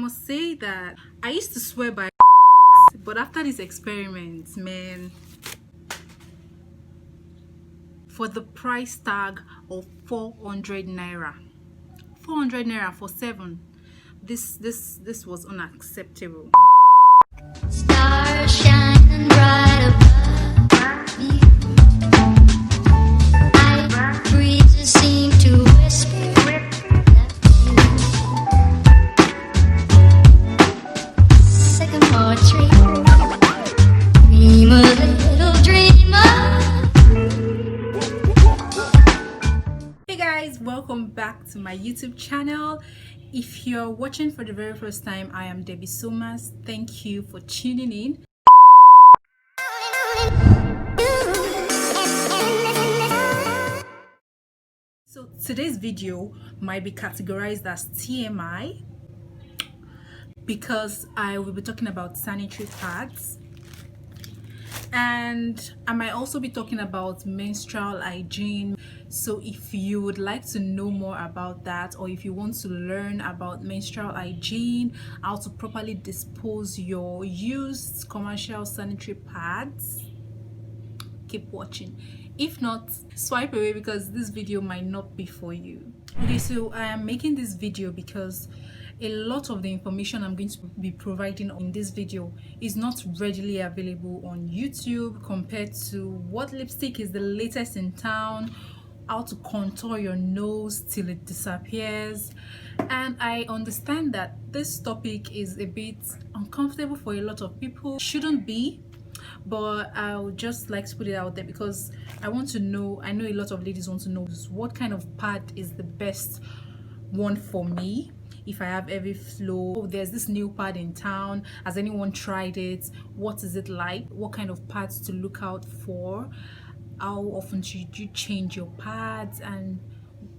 must say that I used to swear by but after this experiment, man, for the price tag of 400 naira, 400 naira for 7, this was unacceptable. Stars shining bright above me. Night breezes seem to whisper that sycamore tree. Dream a little dreamer. Hey guys, welcome back to my YouTube channel. If you're watching for the very first time, I am Derbie Somers. Thank you for tuning in. So today's video might be categorized as TMI because I will be talking about sanitary pads, and I might also be talking about menstrual hygiene. So if you would like to know more about that, or if you want to learn about menstrual hygiene, how to properly dispose your used commercial sanitary pads, keep watching. If not, swipe away because this video might not be for you. Okay, so I am making this video because a lot of the information I'm going to be providing in this video is not readily available on YouTube compared to what lipstick is the latest in town, how to contour your nose till it disappears. And I understand that this topic is a bit uncomfortable for a lot of people. Shouldn't be, but I would just like to put it out there because I want to know, I know a lot of ladies want to know what kind of pad is the best one for me if I have heavy flow. Oh, there's this new pad in town, has anyone tried it? What is it like? What kind of pads to look out for? How often should you change your pads, and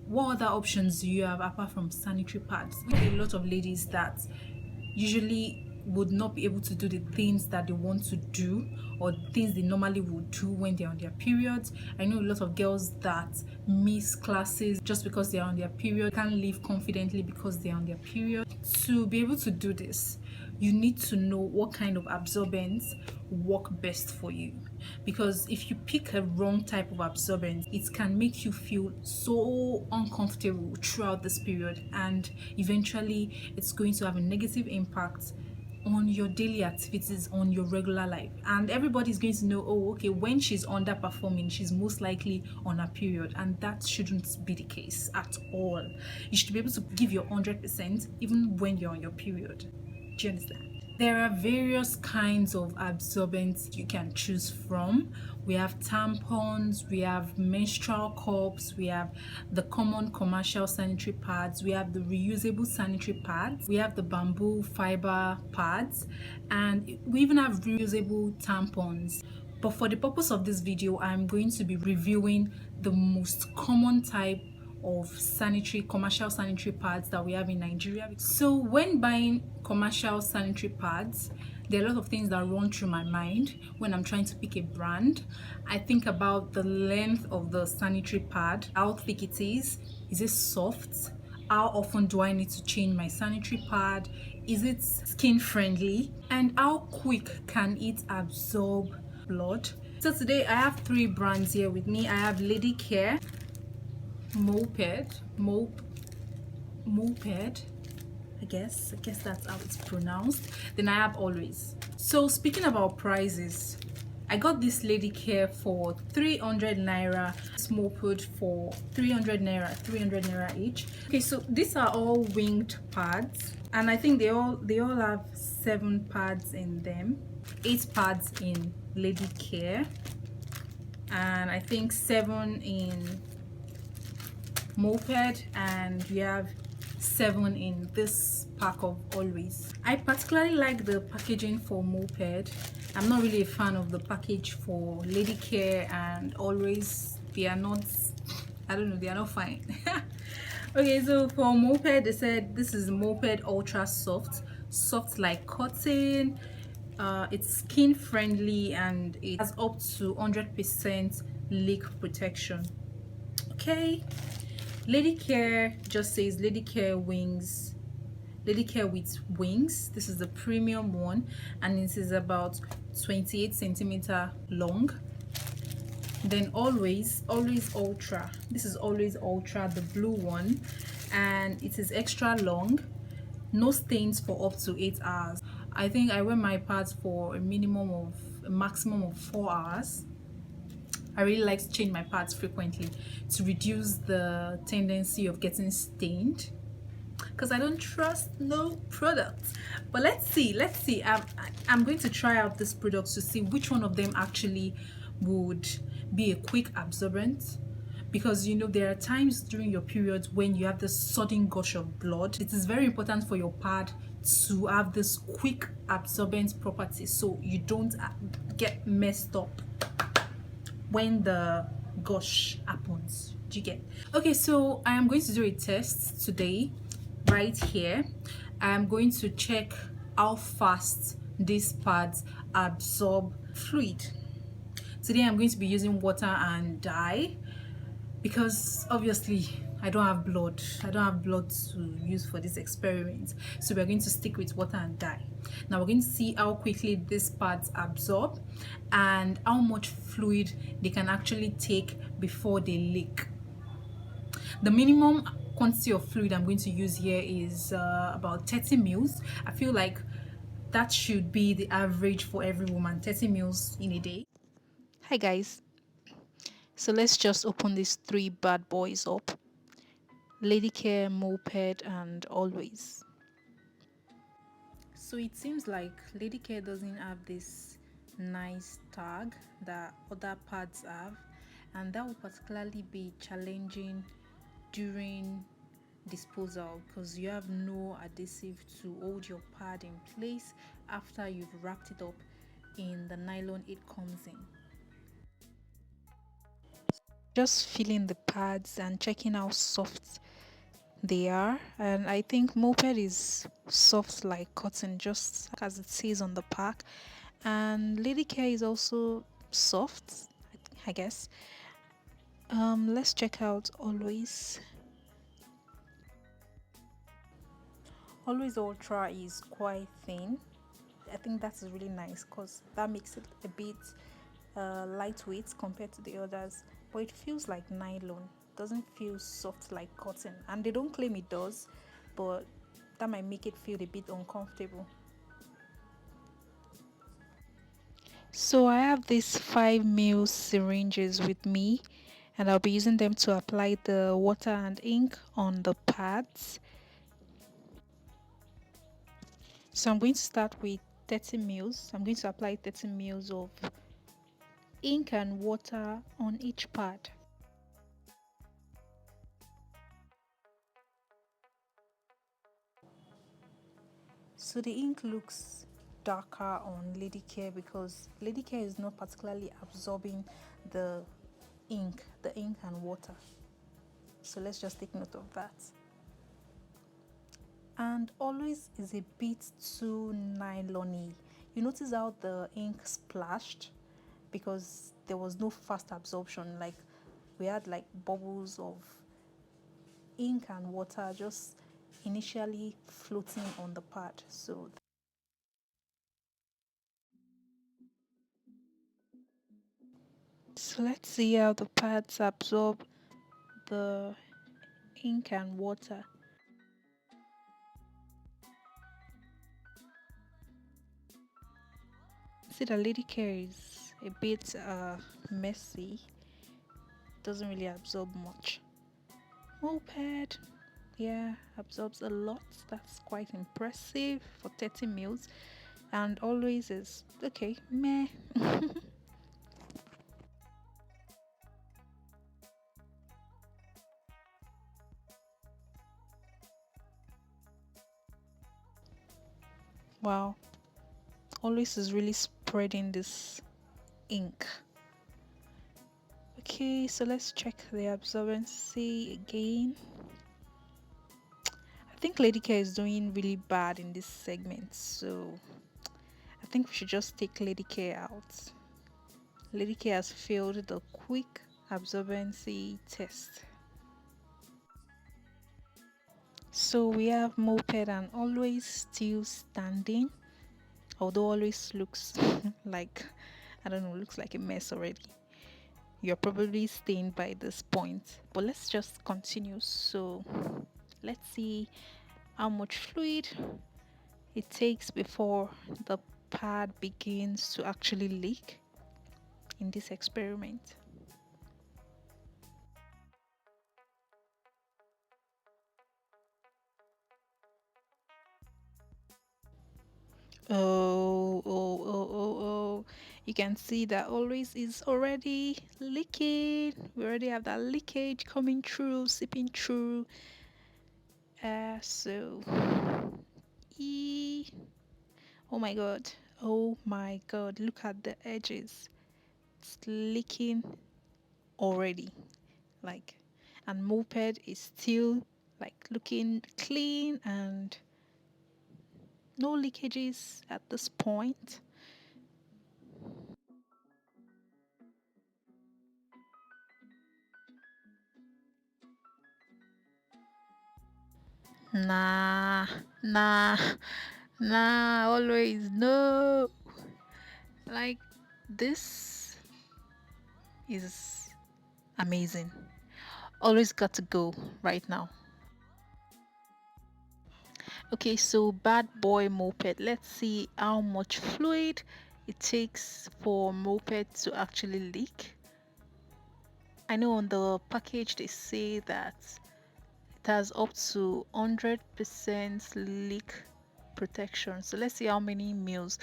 what other options do you have apart from sanitary pads? A lot of ladies that usually would not be able to do the things that they want to do or things they normally would do when they're on their periods. I know a lot of girls that miss classes just because they're on their period, can't live confidently because they're on their period. To be able to do this, you need to know what kind of absorbents work best for you, because if you pick a wrong type of absorbent, it can make you feel so uncomfortable throughout this period, and eventually it's going to have a negative impact on your daily activities, on your regular life. And everybody's going to know, oh, okay, when she's underperforming, she's most likely on her period, and that shouldn't be the case at all. You should be able to give your 100% even when you're on your period. Do you understand? There are various kinds of absorbents you can choose from. We have tampons, we have menstrual cups, we have the common commercial sanitary pads, we have the reusable sanitary pads, we have the bamboo fiber pads, and we even have reusable tampons. But for the purpose of this video, I'm going to be reviewing the most common type of commercial sanitary pads that we have in Nigeria. So when buying commercial sanitary pads, there are a lot of things that run through my mind when I'm trying to pick a brand. I think about the length of the sanitary pad, how thick it is it soft, how often do I need to change my sanitary pad, is it skin friendly, and how quick can it absorb blood. So today I have 3 brands here with me. I have Ladycare, Molped, I guess that's how it's pronounced. Then I have Always. So speaking about prices, I got this Ladycare for 300 naira, this Molped for 300 naira each. Okay, so these are all winged pads, and I think they all have 7 pads in them, 8 pads in Ladycare, and I think 7 in Molped, and we have 7 in this pack of Always. I particularly like the packaging for Molped. I'm not really a fan of the package for Ladycare and Always. They are not, I don't know, they are not fine. Okay, so for Molped, they said this is Molped Ultra soft like cotton. It's skin friendly and it has up to 100% leak protection. Okay, Ladycare just says Ladycare wings Ladycare with wings. This is the premium one, and it is about 28 centimeter long. Then always ultra. This is always ultra, the blue one, and it is extra long. No stains for up to 8 hours. I think I wear my pads for a maximum of 4 hours. I really like to change my pads frequently to reduce the tendency of getting stained, because I don't trust no products. But let's see. I'm going to try out this product to see which one of them actually would be a quick absorbent, because you know there are times during your periods when you have this sudden gush of blood. It is very important for your pad to have this quick absorbent property so you don't get messed up when the gush happens. Do you get? Okay, so I am going to do a test today right here. I'm going to check how fast these pads absorb fluid. Today I'm going to be using water and dye, because obviously I don't have blood to use for this experiment, so we're going to stick with water and dye. Now we're going to see how quickly these pads absorb and how much fluid they can actually take before they leak. The minimum quantity of fluid I'm going to use here is about 30 mils. I feel like that should be the average for every woman, 30 mils in a day. Hi guys, so let's just open these three bad boys up: Ladycare, Molped, and Always. So it seems like Ladycare doesn't have this nice tag that other pads have, and that will particularly be challenging during disposal, because you have no adhesive to hold your pad in place after you've wrapped it up in the nylon it comes in. Just feeling the pads and checking how soft they are, and I think Moped is soft like cotton, just as it says on the pack, and Ladycare is also soft, I guess. Let's check out Always. Always Ultra is quite thin. I think that is really nice because that makes it a bit lightweight compared to the others, but it feels like nylon, doesn't feel soft like cotton, and they don't claim it does, but that might make it feel a bit uncomfortable. So I have these 5 ml syringes with me, and I'll be using them to apply the water and ink on the pads. So I'm going to start with 30 mils. I'm going to apply 30 mils of ink and water on each pad. So the ink looks darker on Ladycare because Ladycare is not particularly absorbing the ink and water. So let's just take note of that. And Always is a bit too nylon-y. You notice how the ink splashed because there was no fast absorption. Like we had like bubbles of ink and water just initially floating on the pad. So let's see how the pads absorb the ink and water. See, the Ladycare is a bit messy, doesn't really absorb much. Moped, yeah, absorbs a lot. That's quite impressive for 30 mils, and Always is okay, meh. Wow, Always is really spreading this ink. Okay, so let's check the absorbency again. I think Ladycare is doing really bad in this segment, so I think we should just take Ladycare out. Ladycare has failed the quick absorbency test. So we have Moped and Always still standing, although Always looks like, I don't know, looks like a mess already. You're probably staying by this point, but let's just continue. So let's see how much fluid it takes before the pad begins to actually leak in this experiment. Oh, you can see that Always is already leaking. We already have that leakage coming through, seeping through. So e oh my god, oh my god, look at the edges. It's leaking already, like, and Moped is still like looking clean and no leakages at this point. Nah, nah, nah, always no. Like, this is amazing. Always got to go right now. Okay, so bad boy moped. Let's see how much fluid it takes for moped to actually leak. I know on the package they say that it has up to 100% leak protection. So let's see how many mils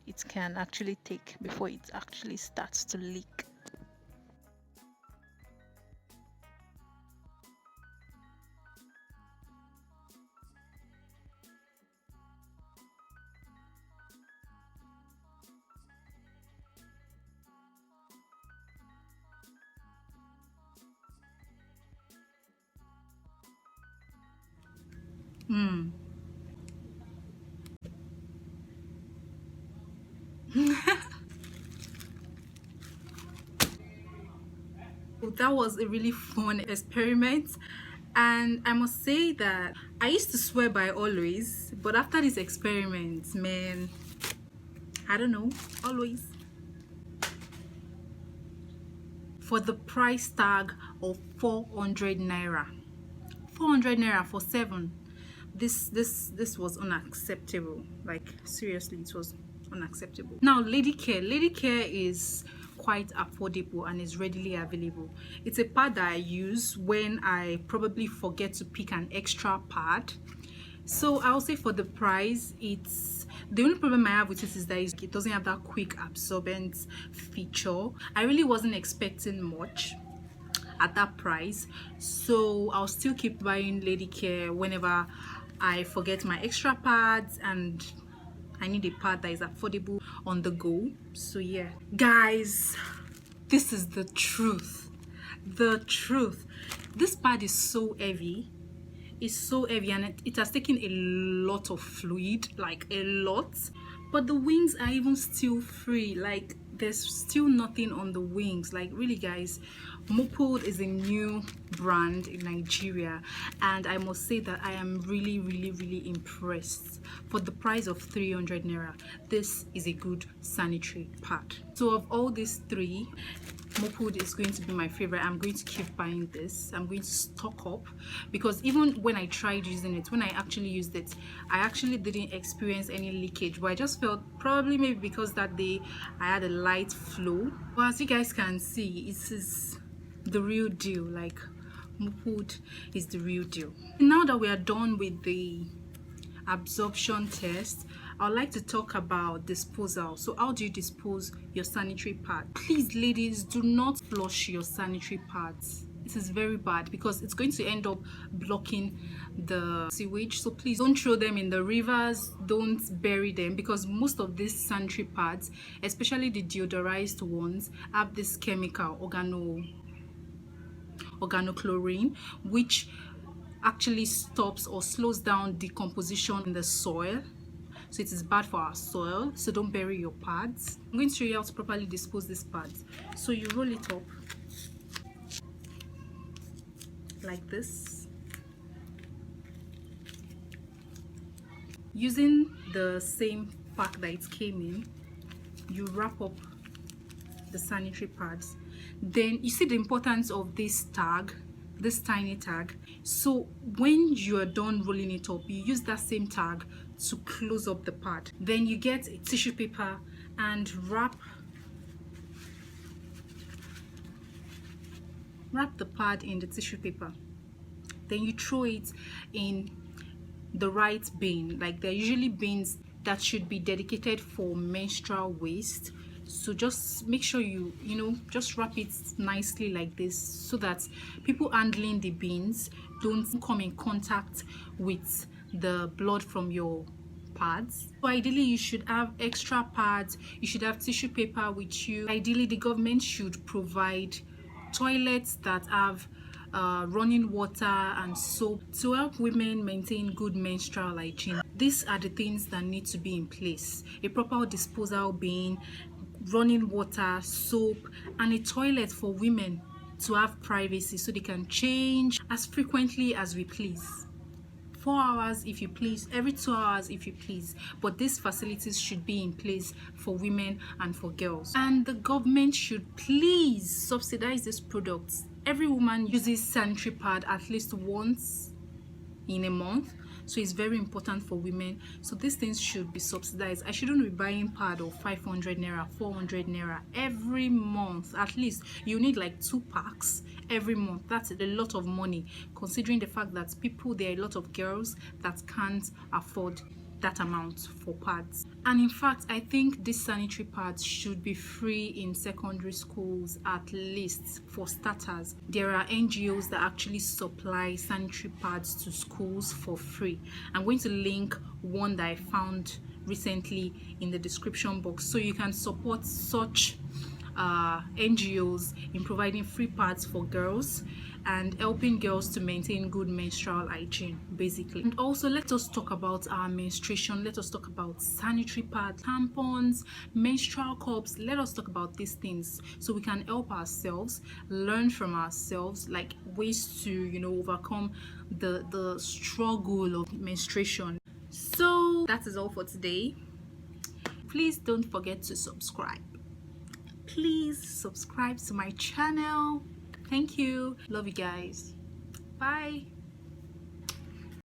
it can actually take before it actually starts to leak. That was a really fun experiment, and I must say that I used to swear by Always, but after this experiment, man, I don't know, Always. For the price tag of 400 naira, 400 naira for 7, this was unacceptable. Like, seriously, it was unacceptable. Now, Ladycare is quite affordable and is readily available. It's a pad that I use when I probably forget to pick an extra pad. So I'll say for the price, it's the only problem I have with it is that it doesn't have that quick absorbent feature. I really wasn't expecting much at that price, so I'll still keep buying Ladycare whenever I forget my extra pads and I need a pad that is affordable on the go. So yeah, guys, this is the truth. This pad is so heavy. It's so heavy, and it has taken a lot of fluid, like a lot, but the wings are even still free. Like, there's still nothing on the wings. Like, really guys, Molped is a new brand in Nigeria, and I must say that I am really impressed. For the price of 300 naira, this is a good sanitary pad. So of all these three, Molped is going to be my favorite. I'm going to keep buying this. I'm going to stock up, because even when I tried using it, when I actually used it, I actually didn't experience any leakage, but I just felt probably maybe because that day I had a light flow. But as you guys can see, it is the real deal. Like, Molped is the real deal. Now that we are done with the absorption test, I'd like to talk about disposal. So how do you dispose your sanitary pad? Please, ladies, do not flush your sanitary pads. This is very bad because it's going to end up blocking the sewage. So please don't throw them in the rivers, don't bury them, because most of these sanitary pads, especially the deodorized ones, have this chemical organochlorine, which actually stops or slows down decomposition in the soil. So it is bad for our soil. So don't bury your pads. I'm going to show you how to properly dispose these pads. So you roll it up like this. Using the same pack that it came in, you wrap up the sanitary pads. Then you see the importance of this tag, this tiny tag. So when you are done rolling it up, you use that same tag to close up the pad. Then you get a tissue paper and wrap the pad in the tissue paper. Then you throw it in the right bin. Like, there are usually bins that should be dedicated for menstrual waste, so just make sure you just wrap it nicely like this, so that people handling the bins don't come in contact with the blood from your pads. So ideally you should have extra pads, you should have tissue paper with you. Ideally the government should provide toilets that have running water and soap to help women maintain good menstrual hygiene. These are the things that need to be in place: a proper disposal bin, running water, soap, and a toilet for women to have privacy so they can change as frequently as we please. 4 hours if you please, every 2 hours if you please, but these facilities should be in place for women and for girls. And the government should please subsidize these products. Every woman uses sanitary pad at least once in a month, so it's very important for women. So these things should be subsidized. I shouldn't be buying pad of 500 naira, 400 naira every month. At least you need like 2 packs every month. That's a lot of money, considering the fact that there are a lot of girls that can't afford that amount for pads. And in fact, I think these sanitary pads should be free in secondary schools, at least for starters. There are NGOs that actually supply sanitary pads to schools for free. I'm going to link one that I found recently in the description box, so you can support such NGOs in providing free pads for girls and helping girls to maintain good menstrual hygiene, basically. And also, let us talk about our menstruation. Let us talk about sanitary pads, tampons, menstrual cups. Let us talk about these things so we can help ourselves, learn from ourselves, like ways to overcome the struggle of menstruation. So that is all for today. Please don't forget to subscribe. Please subscribe to my channel. Thank you. Love you guys. Bye.